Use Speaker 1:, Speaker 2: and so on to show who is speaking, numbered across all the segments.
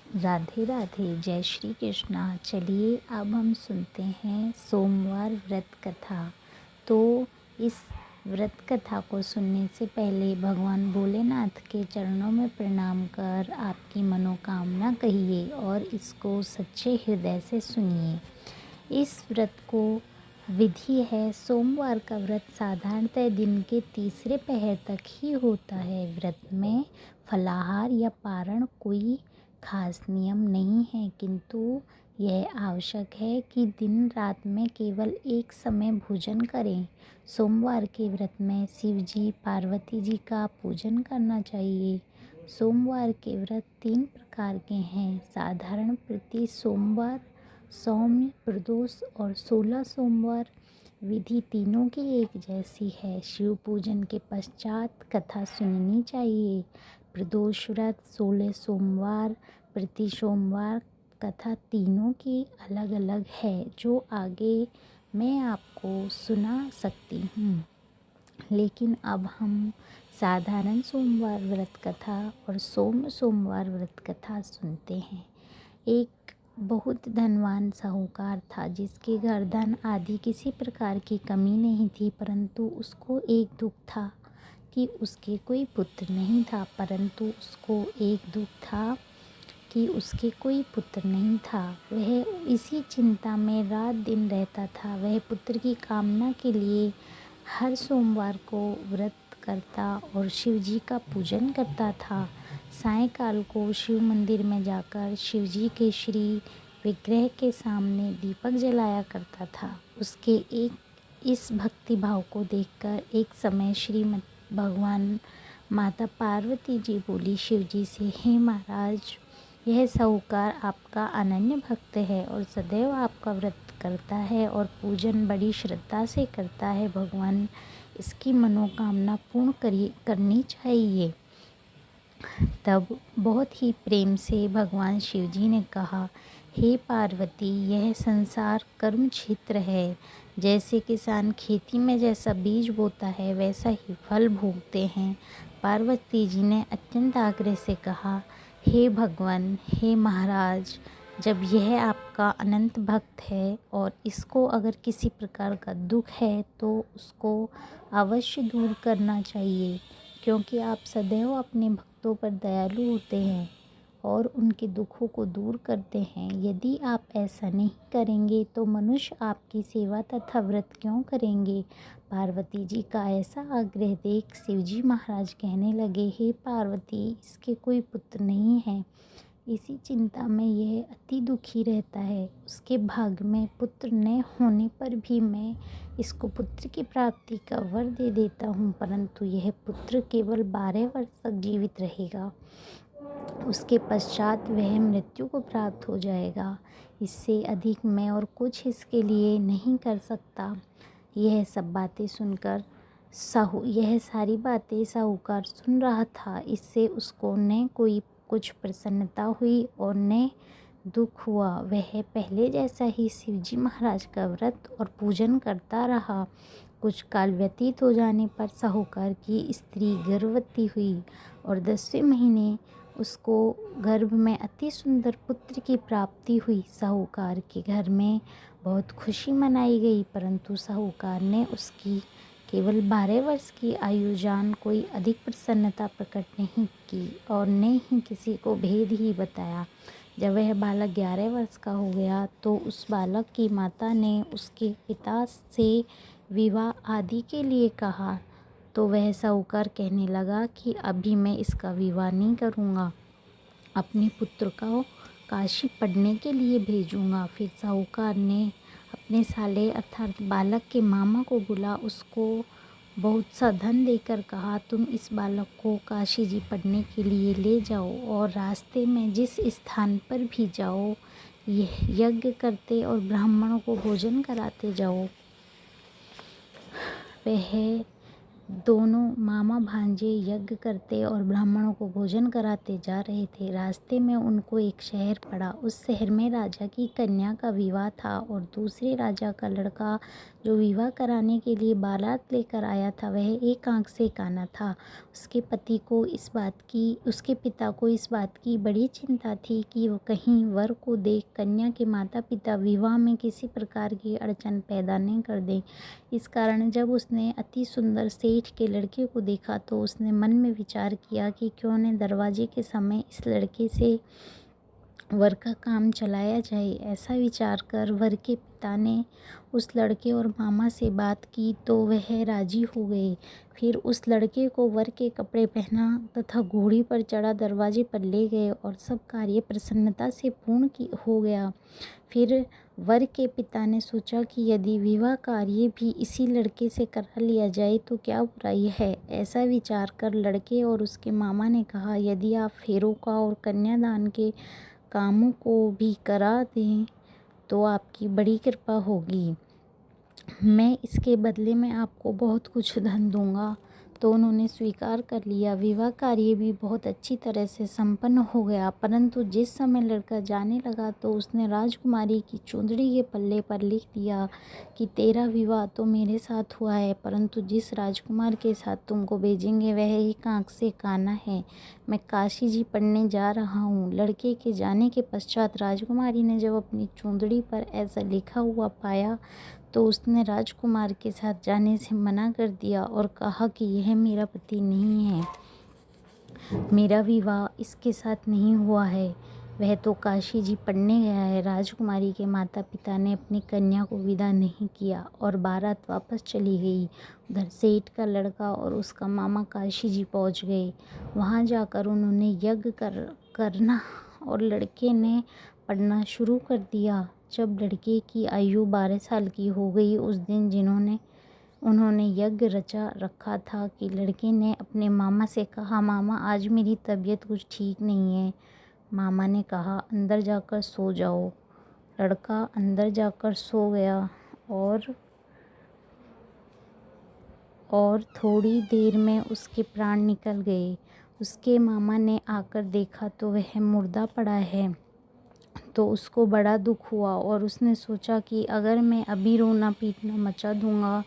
Speaker 1: राधे राधे, जय श्री कृष्णा। चलिए अब हम सुनते हैं सोमवार व्रत कथा। तो इस व्रत कथा को सुनने से पहले भगवान भोलेनाथ के चरणों में प्रणाम कर आपकी मनोकामना कहिए और इसको सच्चे हृदय से सुनिए। इस व्रत को विधि है। सोमवार का व्रत साधारणतः दिन के तीसरे पहर तक ही होता है। व्रत में फलाहार या पारण कोई खास नियम नहीं है, किंतु यह आवश्यक है कि दिन रात में केवल एक समय भोजन करें। सोमवार के व्रत में शिव जी पार्वती जी का पूजन करना चाहिए। सोमवार के व्रत 3 प्रकार के हैं: साधारण प्रति सोमवार, सौम्य, प्रदोष और 16 सोमवार। विधि तीनों की एक जैसी है। शिव पूजन के पश्चात कथा सुननी चाहिए। प्रदोष व्रत 16 सोमवार, प्रति सोमवार कथा तीनों की अलग अलग है, जो आगे मैं आपको सुना सकती हूँ। लेकिन अब हम साधारण सोमवार व्रत कथा और सौम्य सोमवार व्रत कथा सुनते हैं। एक बहुत धनवान साहूकार था, जिसके घर धन आदि किसी प्रकार की कमी नहीं थी, परंतु उसको एक दुख था कि उसके कोई पुत्र नहीं था। वह इसी चिंता में रात दिन रहता था। वह पुत्र की कामना के लिए हर सोमवार को व्रत करता और शिव जी का पूजन करता था। सायंकाल को शिव मंदिर में जाकर शिव जी के श्री विग्रह के सामने दीपक जलाया करता था। उसके इस भक्ति भाव को देखकर एक समय भगवान माता पार्वती जी बोली शिव जी से, हे महाराज, यह साहूकार आपका अनन्य भक्त है और सदैव आपका व्रत करता है और पूजन बड़ी श्रद्धा से करता है। भगवान इसकी मनोकामना पूर्ण करनी चाहिए। तब बहुत ही प्रेम से भगवान शिव जी ने कहा, हे पार्वती, यह संसार कर्म क्षेत्र है। जैसे किसान खेती में जैसा बीज बोता है, वैसा ही फल भोगते हैं। पार्वती जी ने अत्यंत आग्रह से कहा, हे भगवान, हे महाराज, जब यह आपका अनंत भक्त है और इसको अगर किसी प्रकार का दुख है तो उसको अवश्य दूर करना चाहिए, क्योंकि आप सदैव अपने भक्तों पर दयालु होते हैं और उनके दुखों को दूर करते हैं। यदि आप ऐसा नहीं करेंगे तो मनुष्य आपकी सेवा तथा व्रत क्यों करेंगे। पार्वती जी का ऐसा आग्रह देख शिवजी महाराज कहने लगे, हे पार्वती, इसके कोई पुत्र नहीं है। इसी चिंता में यह अति दुखी रहता है। उसके भाग्य में पुत्र न होने पर भी मैं इसको पुत्र की प्राप्ति का वर दे देता हूँ, परंतु यह पुत्र केवल 12 वर्ष तक जीवित रहेगा। उसके पश्चात वह मृत्यु को प्राप्त हो जाएगा। इससे अधिक मैं और कुछ इसके लिए नहीं कर सकता। यह सारी बातें साहूकार सुन रहा था। इससे उसको न कोई कुछ प्रसन्नता हुई और न दुख हुआ। वह पहले जैसा ही शिवजी महाराज का व्रत और पूजन करता रहा। कुछ काल व्यतीत हो जाने पर साहूकार की स्त्री गर्भवती हुई और 10वें महीने उसको गर्भ में अति सुंदर पुत्र की प्राप्ति हुई। साहूकार के घर में बहुत खुशी मनाई गई, परंतु साहूकार ने उसकी केवल 12 वर्ष की आयु जान कोई अधिक प्रसन्नता प्रकट नहीं की और न ही किसी को भेद ही बताया। जब वह बालक 11 वर्ष का हो गया तो उस बालक की माता ने उसके पिता से विवाह आदि के लिए कहा, तो वह साहूकार कहने लगा कि अभी मैं इसका विवाह नहीं करूँगा, अपने पुत्र को काशी पढ़ने के लिए भेजूँगा। फिर साहूकार ने अपने साले अर्थात बालक के मामा को बुला उसको बहुत सा धन देकर कहा, तुम इस बालक को काशी जी पढ़ने के लिए ले जाओ और रास्ते में जिस स्थान पर भी जाओ यह यज्ञ करते और ब्राह्मणों को भोजन कराते जाओ। वह दोनों मामा भांजे यज्ञ करते और ब्राह्मणों को भोजन कराते जा रहे थे। रास्ते में उनको एक शहर पड़ा। उस शहर में राजा की कन्या का विवाह था और दूसरे राजा का लड़का जो विवाह कराने के लिए बारात लेकर आया था वह एक आंख से काना था। उसके पिता को इस बात की बड़ी चिंता थी कि वो कहीं वर को देख कन्या के माता पिता विवाह में किसी प्रकार की अड़चन पैदा नहीं कर दें। इस कारण जब उसने अति सुंदर सेठ के लड़के को देखा तो उसने मन में विचार किया कि क्यों न दरवाजे के समय इस लड़के से वर का काम चलाया जाए। ऐसा विचार कर वर के पिता ने उस लड़के और मामा से बात की तो वह राजी हो गए। फिर उस लड़के को वर के कपड़े पहना तथा घोड़ी पर चढ़ा दरवाजे पर ले गए और सब कार्य प्रसन्नता से पूर्ण हो गया। फिर वर के पिता ने सोचा कि यदि विवाह कार्य भी इसी लड़के से करा लिया जाए तो क्या बुराई है। ऐसा विचार कर लड़के और उसके मामा ने कहा, यदि आप फेरों का और कन्यादान के कामों को भी करा दें तो आपकी बड़ी कृपा होगी। मैं इसके बदले में आपको बहुत कुछ धन दूंगा। तो उन्होंने स्वीकार कर लिया। विवाह कार्य भी बहुत अच्छी तरह से संपन्न हो गया, परंतु जिस समय लड़का जाने लगा तो उसने राजकुमारी की चुंदड़ी के पल्ले पर लिख दिया कि तेरा विवाह तो मेरे साथ हुआ है, परंतु जिस राजकुमार के साथ तुमको भेजेंगे वह एक आंख से काना है। मैं काशी जी पढ़ने जा रहा हूँ। लड़के के जाने के पश्चात राजकुमारी ने जब अपनी चुंदड़ी पर ऐसा लिखा हुआ पाया तो उसने राजकुमार के साथ जाने से मना कर दिया और कहा कि यह मेरा पति नहीं है, मेरा विवाह इसके साथ नहीं हुआ है, वह तो काशी जी पढ़ने गया है। राजकुमारी के माता पिता ने अपनी कन्या को विदा नहीं किया और बारात वापस चली गई। उधर सेठ का लड़का और उसका मामा काशी जी पहुंच गए। वहां जाकर उन्होंने यज्ञ करना और लड़के ने पढ़ना शुरू कर दिया। जब लड़के की आयु 12 साल की हो गई उस दिन उन्होंने यज्ञ रचा रखा था कि लड़के ने अपने मामा से कहा, मामा आज मेरी तबीयत कुछ ठीक नहीं है। मामा ने कहा, अंदर जाकर सो जाओ। लड़का अंदर जाकर सो गया और थोड़ी देर में उसके प्राण निकल गए। उसके मामा ने आकर देखा तो वह मुर्दा पड़ा है। तो उसको बड़ा दुख हुआ और उसने सोचा कि अगर मैं अभी रोना पीटना मचा दूंगा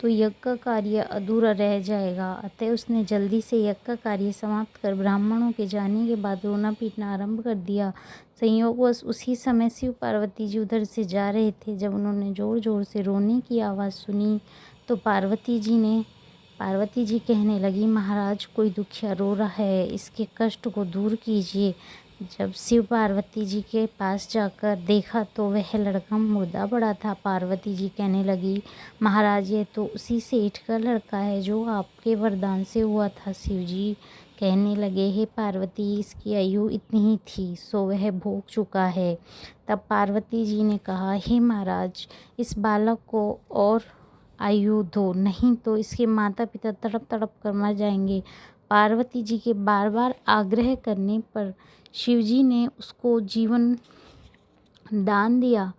Speaker 1: तो यज्ञ का कार्य अधूरा रह जाएगा। अतः उसने जल्दी से यज्ञ का कार्य समाप्त कर ब्राह्मणों के जाने के बाद रोना पीटना आरंभ कर दिया। संयोगवश उसी समय शिव पार्वती जी उधर से जा रहे थे। जब उन्होंने जोर जोर से रोने की आवाज़ सुनी तो पार्वती जी कहने लगी, महाराज कोई दुखिया रो रहा है, इसके कष्ट को दूर कीजिए। जब शिव पार्वती जी के पास जाकर देखा तो वह लड़का मुर्दा पड़ा था। पार्वती जी कहने लगी, महाराज ये तो उसी सेठ का लड़का है जो आपके वरदान से हुआ था। शिव जी कहने लगे, हे पार्वती इसकी आयु इतनी ही थी सो वह भोग चुका है। तब पार्वती जी ने कहा, हे महाराज इस बालक को और आयु दो, नहीं तो इसके माता पिता तड़प तड़प कर मर जाएंगे। पार्वती जी के बार बार आग्रह करने पर शिवजी ने उसको जीवन दान दिया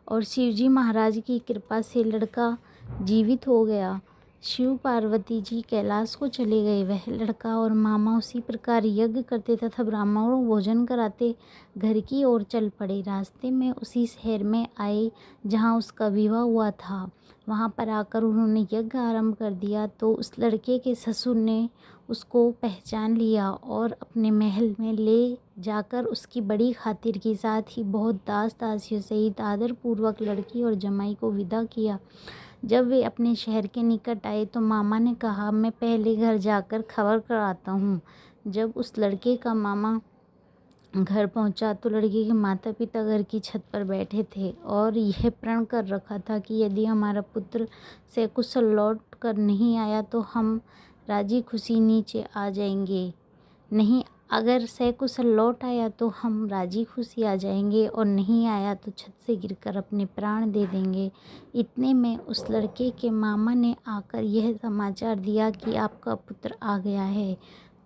Speaker 1: और शिवजी महाराज की कृपा से लड़का जीवित हो गया। शिव पार्वती जी कैलाश को चले गए। वह लड़का और मामा उसी प्रकार यज्ञ करते तथा ब्राह्मणों को भोजन कराते घर की ओर चल पड़े। रास्ते में उसी शहर में आए जहाँ उसका विवाह हुआ था। वहाँ पर आकर उन्होंने यज्ञ आरंभ कर दिया तो उस लड़के के ससुर ने उसको पहचान लिया और अपने महल में ले जाकर उसकी बड़ी खातिर की, साथ ही बहुत दास दासियों सहित आदरपूर्वक लड़की और जमाई को विदा किया। जब वे अपने शहर के निकट आए तो मामा ने कहा, मैं पहले घर जाकर खबर कराता हूँ। जब उस लड़के का मामा घर पहुंचा तो लड़के के माता पिता घर की छत पर बैठे थे और यह प्रण कर रखा था कि यदि हमारा पुत्र सकुशल लौट कर नहीं आया तो हम राजी खुशी नीचे आ जाएंगे, नहीं अगर सकुशल लौट आया तो हम राजी खुशी आ जाएंगे और नहीं आया तो छत से गिरकर अपने प्राण दे देंगे। इतने में उस लड़के के मामा ने आकर यह समाचार दिया कि आपका पुत्र आ गया है।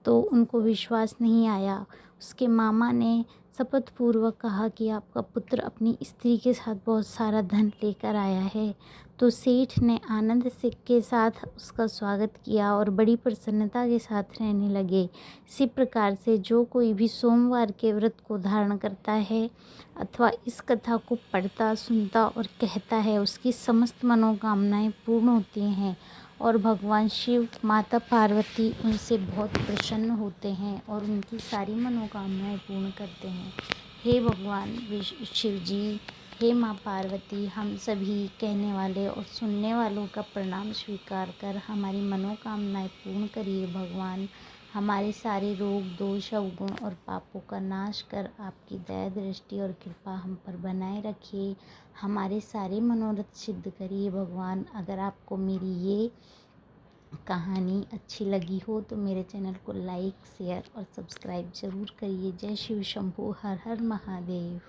Speaker 1: तो उनको विश्वास नहीं आया। उसके मामा ने शपथपूर्वक कहा कि आपका पुत्र अपनी स्त्री के साथ बहुत सारा धन लेकर आया है। तो सेठ ने आनंद से के साथ उसका स्वागत किया और बड़ी प्रसन्नता के साथ रहने लगे। इसी प्रकार से जो कोई भी सोमवार के व्रत को धारण करता है अथवा इस कथा को पढ़ता, सुनता और कहता है, उसकी समस्त मनोकामनाएं पूर्ण होती हैं और भगवान शिव, माता पार्वती उनसे बहुत प्रसन्न होते हैं और उनकी सारी मनोकामनाएं पूर्ण करते हैं। हे भगवान शिव जी, हे माँ पार्वती, हम सभी कहने वाले और सुनने वालों का प्रणाम स्वीकार कर हमारी मनोकामनाएं पूर्ण करिए भगवान। हमारे सारे रोग, दोष, अवगुण और पापों का नाश कर आपकी दया दृष्टि और कृपा हम पर बनाए रखिए। हमारे सारे मनोरथ सिद्ध करिए भगवान। अगर आपको मेरी ये कहानी अच्छी लगी हो तो मेरे चैनल को लाइक, शेयर और सब्सक्राइब ज़रूर करिए। जय शिव शंभू, हर हर महादेव।